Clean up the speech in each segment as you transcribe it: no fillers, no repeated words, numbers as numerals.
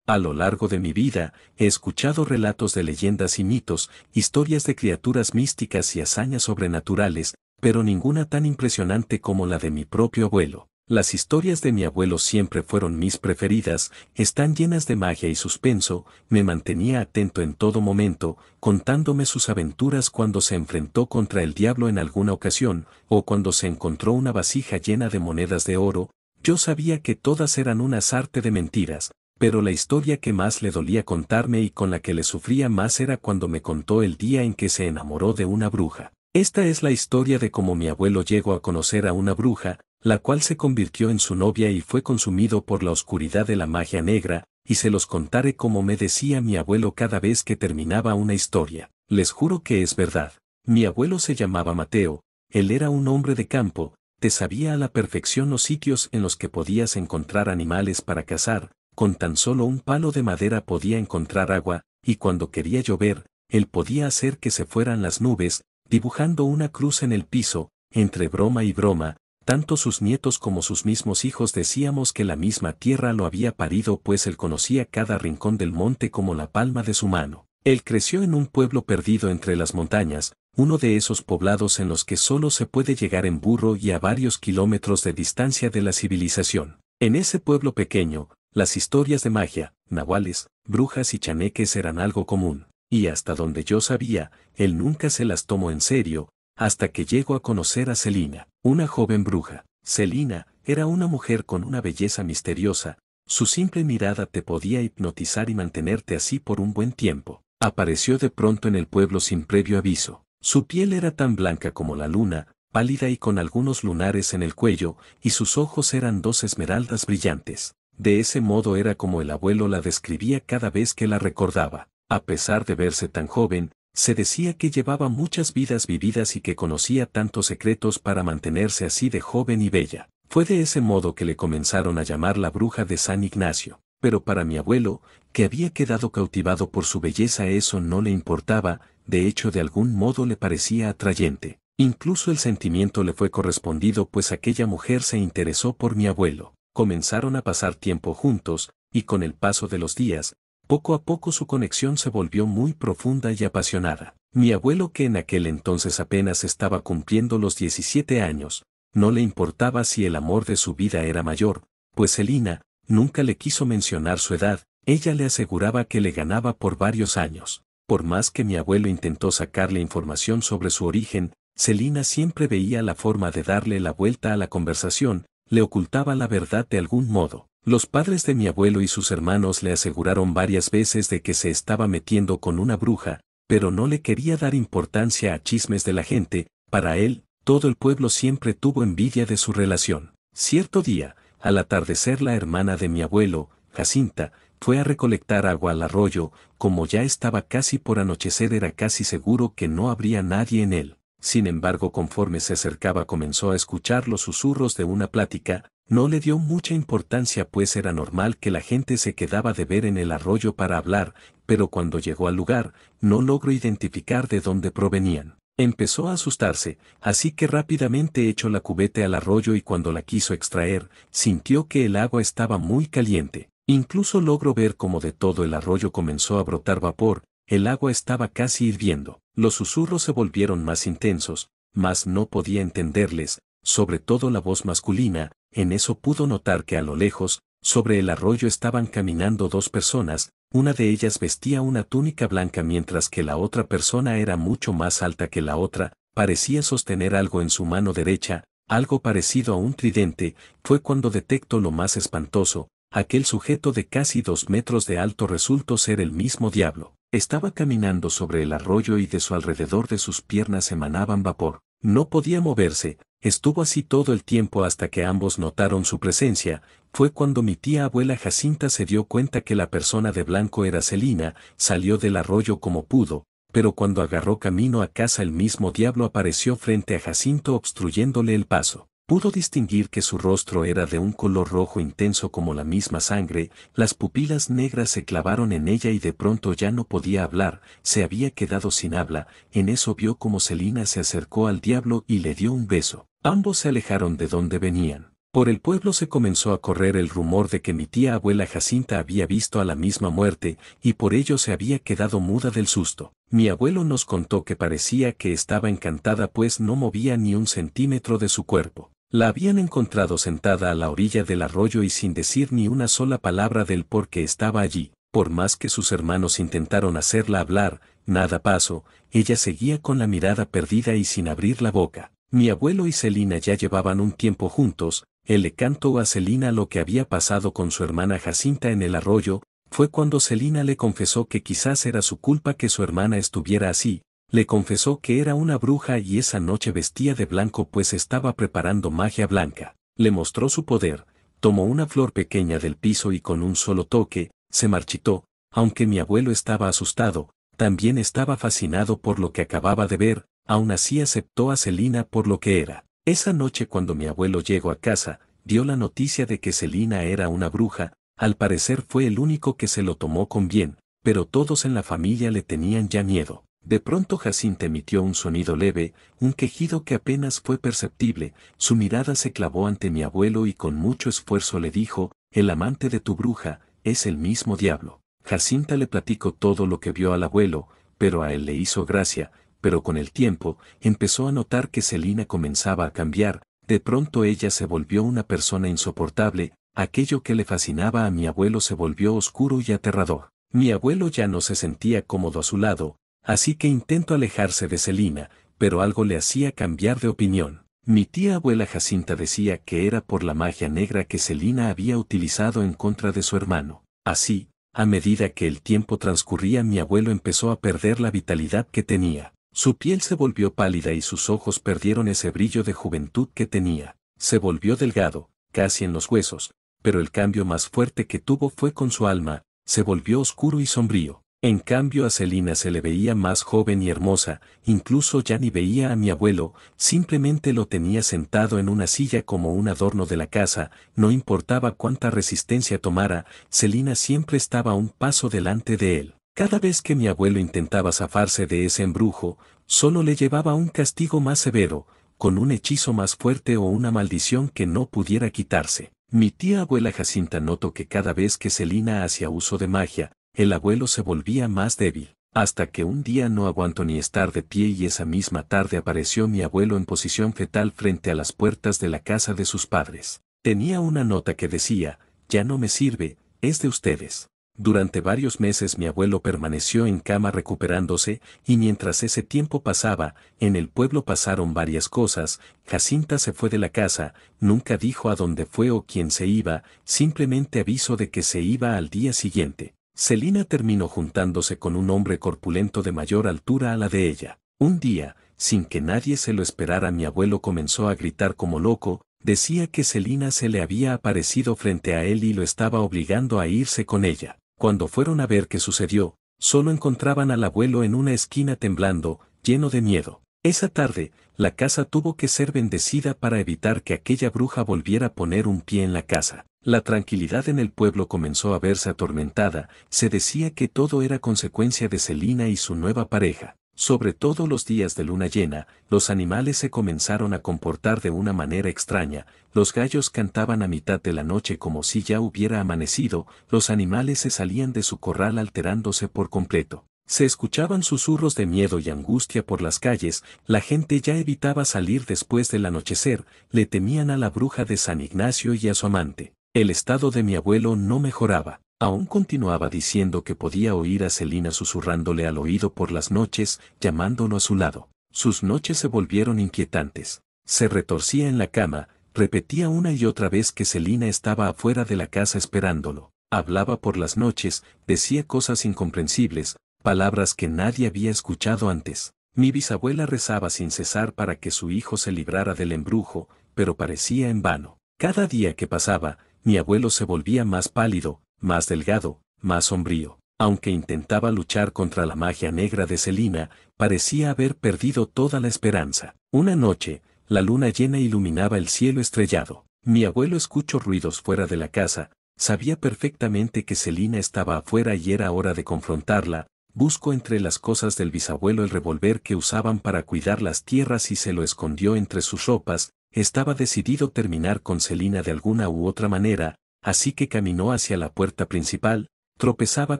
A lo largo de mi vida, he escuchado relatos de leyendas y mitos, historias de criaturas místicas y hazañas sobrenaturales, pero ninguna tan impresionante como la de mi propio abuelo. Las historias de mi abuelo siempre fueron mis preferidas, están llenas de magia y suspenso, me mantenía atento en todo momento, contándome sus aventuras cuando se enfrentó contra el diablo en alguna ocasión, o cuando se encontró una vasija llena de monedas de oro. Yo sabía que todas eran una sarta de mentiras, pero la historia que más le dolía contarme y con la que le sufría más era cuando me contó el día en que se enamoró de una bruja. Esta es la historia de cómo mi abuelo llegó a conocer a una bruja, la cual se convirtió en su novia y fue consumido por la oscuridad de la magia negra, y se los contaré como me decía mi abuelo cada vez que terminaba una historia. Les juro que es verdad. Mi abuelo se llamaba Mateo, él era un hombre de campo, te sabía a la perfección los sitios en los que podías encontrar animales para cazar, con tan solo un palo de madera podía encontrar agua, y cuando quería llover, él podía hacer que se fueran las nubes, dibujando una cruz en el piso. Entre broma y broma, tanto sus nietos como sus mismos hijos decíamos que la misma tierra lo había parido, pues él conocía cada rincón del monte como la palma de su mano. Él creció en un pueblo perdido entre las montañas, uno de esos poblados en los que solo se puede llegar en burro y a varios kilómetros de distancia de la civilización. En ese pueblo pequeño, las historias de magia, nahuales, brujas y chaneques eran algo común, y hasta donde yo sabía, él nunca se las tomó en serio, hasta que llegó a conocer a Celina, una joven bruja. Celina era una mujer con una belleza misteriosa, su simple mirada te podía hipnotizar y mantenerte así por un buen tiempo. Apareció de pronto en el pueblo sin previo aviso. Su piel era tan blanca como la luna, pálida y con algunos lunares en el cuello, y sus ojos eran dos esmeraldas brillantes. De ese modo era como el abuelo la describía cada vez que la recordaba. A pesar de verse tan joven, se decía que llevaba muchas vidas vividas y que conocía tantos secretos para mantenerse así de joven y bella. Fue de ese modo que le comenzaron a llamar la bruja de San Ignacio. Pero para mi abuelo, que había quedado cautivado por su belleza, eso no le importaba, de hecho de algún modo le parecía atrayente. Incluso el sentimiento le fue correspondido, pues aquella mujer se interesó por mi abuelo. Comenzaron a pasar tiempo juntos, y con el paso de los días, poco a poco su conexión se volvió muy profunda y apasionada. Mi abuelo, que en aquel entonces apenas estaba cumpliendo los 17 años, no le importaba si el amor de su vida era mayor, pues Celina nunca le quiso mencionar su edad, ella le aseguraba que le ganaba por varios años. Por más que mi abuelo intentó sacarle información sobre su origen, Celina siempre veía la forma de darle la vuelta a la conversación, le ocultaba la verdad de algún modo. Los padres de mi abuelo y sus hermanos le aseguraron varias veces de que se estaba metiendo con una bruja, pero no le quería dar importancia a chismes de la gente. Para él, todo el pueblo siempre tuvo envidia de su relación. Cierto día, al atardecer, la hermana de mi abuelo, Jacinta, fue a recolectar agua al arroyo. Como ya estaba casi por anochecer, era casi seguro que no habría nadie en él. Sin embargo, conforme se acercaba comenzó a escuchar los susurros de una plática. No le dio mucha importancia, pues era normal que la gente se quedaba de ver en el arroyo para hablar, pero cuando llegó al lugar, no logró identificar de dónde provenían. Empezó a asustarse, así que rápidamente echó la cubeta al arroyo y cuando la quiso extraer, sintió que el agua estaba muy caliente. Incluso logró ver cómo de todo el arroyo comenzó a brotar vapor, el agua estaba casi hirviendo. Los susurros se volvieron más intensos, mas no podía entenderles, sobre todo la voz masculina. En eso pudo notar que a lo lejos, sobre el arroyo estaban caminando dos personas, una de ellas vestía una túnica blanca mientras que la otra persona era mucho más alta que la otra, parecía sostener algo en su mano derecha, algo parecido a un tridente. Fue cuando detectó lo más espantoso, aquel sujeto de casi 2 metros de alto resultó ser el mismo diablo. Estaba caminando sobre el arroyo y de su alrededor de sus piernas emanaban vapor. No podía moverse, estuvo así todo el tiempo hasta que ambos notaron su presencia. Fue cuando mi tía abuela Jacinta se dio cuenta que la persona de blanco era Celina, salió del arroyo como pudo, pero cuando agarró camino a casa el mismo diablo apareció frente a Jacinto obstruyéndole el paso. Pudo distinguir que su rostro era de un color rojo intenso como la misma sangre, las pupilas negras se clavaron en ella y de pronto ya no podía hablar, se había quedado sin habla. En eso vio como Celina se acercó al diablo y le dio un beso. Ambos se alejaron de donde venían. Por el pueblo se comenzó a correr el rumor de que mi tía abuela Jacinta había visto a la misma muerte, y por ello se había quedado muda del susto. Mi abuelo nos contó que parecía que estaba encantada pues no movía ni un centímetro de su cuerpo. La habían encontrado sentada a la orilla del arroyo y sin decir ni una sola palabra del por qué estaba allí. Por más que sus hermanos intentaron hacerla hablar, nada pasó, ella seguía con la mirada perdida y sin abrir la boca. Mi abuelo y Celina ya llevaban un tiempo juntos. Él le contó a Celina lo que había pasado con su hermana Jacinta en el arroyo. Fue cuando Celina le confesó que quizás era su culpa que su hermana estuviera así. Le confesó que era una bruja y esa noche vestía de blanco pues estaba preparando magia blanca. Le mostró su poder, tomó una flor pequeña del piso y con un solo toque, se marchitó. Aunque mi abuelo estaba asustado, también estaba fascinado por lo que acababa de ver, aún así aceptó a Celina por lo que era. Esa noche cuando mi abuelo llegó a casa, dio la noticia de que Celina era una bruja. Al parecer fue el único que se lo tomó con bien, pero todos en la familia le tenían ya miedo. De pronto Jacinta emitió un sonido leve, un quejido que apenas fue perceptible, su mirada se clavó ante mi abuelo y con mucho esfuerzo le dijo, el amante de tu bruja, es el mismo diablo. Jacinta le platicó todo lo que vio al abuelo, pero a él le hizo gracia, pero con el tiempo, empezó a notar que Celina comenzaba a cambiar, de pronto ella se volvió una persona insoportable, aquello que le fascinaba a mi abuelo se volvió oscuro y aterrador. Mi abuelo ya no se sentía cómodo a su lado, así que intentó alejarse de Celina, pero algo le hacía cambiar de opinión. Mi tía abuela Jacinta decía que era por la magia negra que Celina había utilizado en contra de su hermano. Así, a medida que el tiempo transcurría mi abuelo empezó a perder la vitalidad que tenía. Su piel se volvió pálida y sus ojos perdieron ese brillo de juventud que tenía. Se volvió delgado, casi en los huesos, pero el cambio más fuerte que tuvo fue con su alma, se volvió oscuro y sombrío. En cambio a Celina se le veía más joven y hermosa, incluso ya ni veía a mi abuelo, simplemente lo tenía sentado en una silla como un adorno de la casa, no importaba cuánta resistencia tomara, Celina siempre estaba un paso delante de él. Cada vez que mi abuelo intentaba zafarse de ese embrujo, solo le llevaba un castigo más severo, con un hechizo más fuerte o una maldición que no pudiera quitarse. Mi tía abuela Jacinta notó que cada vez que Celina hacía uso de magia, el abuelo se volvía más débil, hasta que un día no aguantó ni estar de pie y esa misma tarde apareció mi abuelo en posición fetal frente a las puertas de la casa de sus padres. Tenía una nota que decía, ya no me sirve, es de ustedes. Durante varios meses mi abuelo permaneció en cama recuperándose, y mientras ese tiempo pasaba, en el pueblo pasaron varias cosas. Jacinta se fue de la casa, nunca dijo a dónde fue o quién se iba, simplemente avisó de que se iba al día siguiente. Celina terminó juntándose con un hombre corpulento de mayor altura a la de ella. Un día, sin que nadie se lo esperara, mi abuelo comenzó a gritar como loco, decía que Celina se le había aparecido frente a él y lo estaba obligando a irse con ella. Cuando fueron a ver qué sucedió, solo encontraban al abuelo en una esquina temblando, lleno de miedo. Esa tarde, la casa tuvo que ser bendecida para evitar que aquella bruja volviera a poner un pie en la casa. La tranquilidad en el pueblo comenzó a verse atormentada, se decía que todo era consecuencia de Celina y su nueva pareja. Sobre todo los días de luna llena, los animales se comenzaron a comportar de una manera extraña, los gallos cantaban a mitad de la noche como si ya hubiera amanecido, los animales se salían de su corral alterándose por completo. Se escuchaban susurros de miedo y angustia por las calles, la gente ya evitaba salir después del anochecer, le temían a la bruja de San Ignacio y a su amante. El estado de mi abuelo no mejoraba. Aún continuaba diciendo que podía oír a Celina susurrándole al oído por las noches, llamándolo a su lado. Sus noches se volvieron inquietantes. Se retorcía en la cama, repetía una y otra vez que Celina estaba afuera de la casa esperándolo. Hablaba por las noches, decía cosas incomprensibles, palabras que nadie había escuchado antes. Mi bisabuela rezaba sin cesar para que su hijo se librara del embrujo, pero parecía en vano. Cada día que pasaba, mi abuelo se volvía más pálido, más delgado, más sombrío. Aunque intentaba luchar contra la magia negra de Celina, parecía haber perdido toda la esperanza. Una noche, la luna llena iluminaba el cielo estrellado. Mi abuelo escuchó ruidos fuera de la casa, sabía perfectamente que Celina estaba afuera y era hora de confrontarla. Buscó entre las cosas del bisabuelo el revólver que usaban para cuidar las tierras y se lo escondió entre sus ropas. estaba decidido terminar con Celina de alguna u otra manera, así que caminó hacia la puerta principal, tropezaba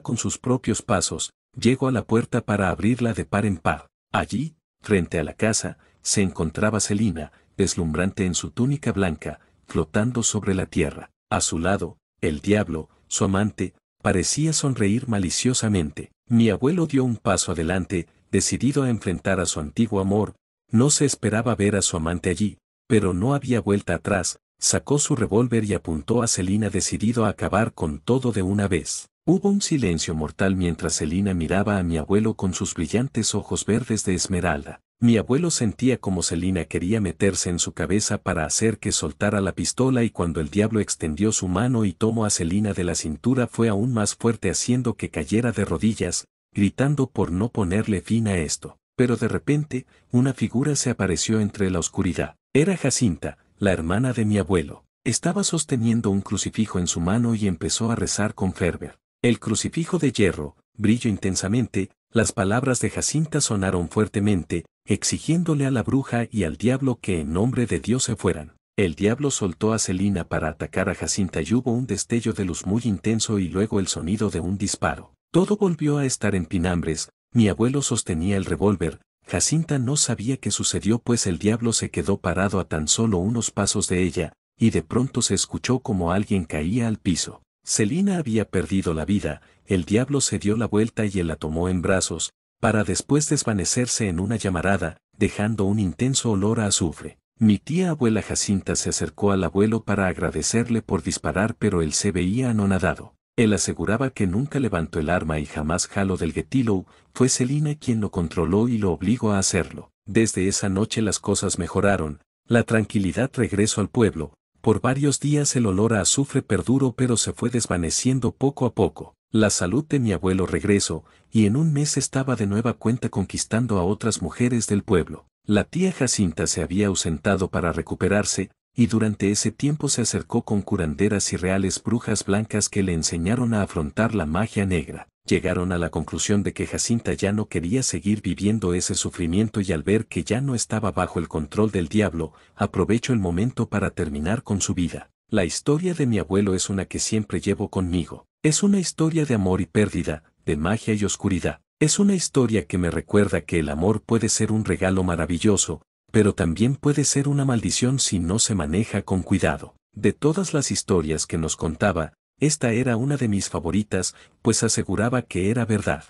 con sus propios pasos, llegó a la puerta para abrirla de par en par. Allí, frente a la casa, se encontraba Celina, deslumbrante en su túnica blanca, flotando sobre la tierra. A su lado, el diablo, su amante, parecía sonreír maliciosamente. Mi abuelo dio un paso adelante, decidido a enfrentar a su antiguo amor. No se esperaba ver a su amante allí, pero no había vuelta atrás. Sacó su revólver y apuntó a Celina decidido a acabar con todo de una vez. Hubo un silencio mortal mientras Celina miraba a mi abuelo con sus brillantes ojos verdes de esmeralda. Mi abuelo sentía como Celina quería meterse en su cabeza para hacer que soltara la pistola, y cuando el diablo extendió su mano y tomó a Celina de la cintura fue aún más fuerte, haciendo que cayera de rodillas, gritando por no ponerle fin a esto. Pero de repente, una figura se apareció entre la oscuridad. Era Jacinta, la hermana de mi abuelo. Estaba sosteniendo un crucifijo en su mano y empezó a rezar con fervor. El crucifijo de hierro brilló intensamente. Las palabras de Jacinta sonaron fuertemente, exigiéndole a la bruja y al diablo que en nombre de Dios se fueran. El diablo soltó a Celina para atacar a Jacinta y hubo un destello de luz muy intenso y luego el sonido de un disparo. Todo volvió a estar en pinambres. Mi abuelo sostenía el revólver. Jacinta no sabía qué sucedió, pues el diablo se quedó parado a tan solo unos pasos de ella, y de pronto se escuchó como alguien caía al piso. Celina había perdido la vida. El diablo se dio la vuelta y él la tomó en brazos, para después desvanecerse en una llamarada, dejando un intenso olor a azufre. Mi tía abuela Jacinta se acercó al abuelo para agradecerle por disparar, pero él se veía anonadado. Él aseguraba que nunca levantó el arma y jamás jaló del gatillo. Fue Celina quien lo controló y lo obligó a hacerlo. Desde esa noche las cosas mejoraron, la tranquilidad regresó al pueblo. Por varios días el olor a azufre perduró, pero se fue desvaneciendo poco a poco. La salud de mi abuelo regresó, y en un mes estaba de nueva cuenta conquistando a otras mujeres del pueblo. La tía Jacinta se había ausentado para recuperarse, y durante ese tiempo se acercó con curanderas y reales brujas blancas que le enseñaron a afrontar la magia negra. Llegaron a la conclusión de que Jacinta ya no quería seguir viviendo ese sufrimiento, y al ver que ya no estaba bajo el control del diablo, aprovechó el momento para terminar con su vida. La historia de mi abuelo es una que siempre llevo conmigo. Es una historia de amor y pérdida, de magia y oscuridad. Es una historia que me recuerda que el amor puede ser un regalo maravilloso, pero también puede ser una maldición si no se maneja con cuidado. De todas las historias que nos contaba, esta era una de mis favoritas, pues aseguraba que era verdad.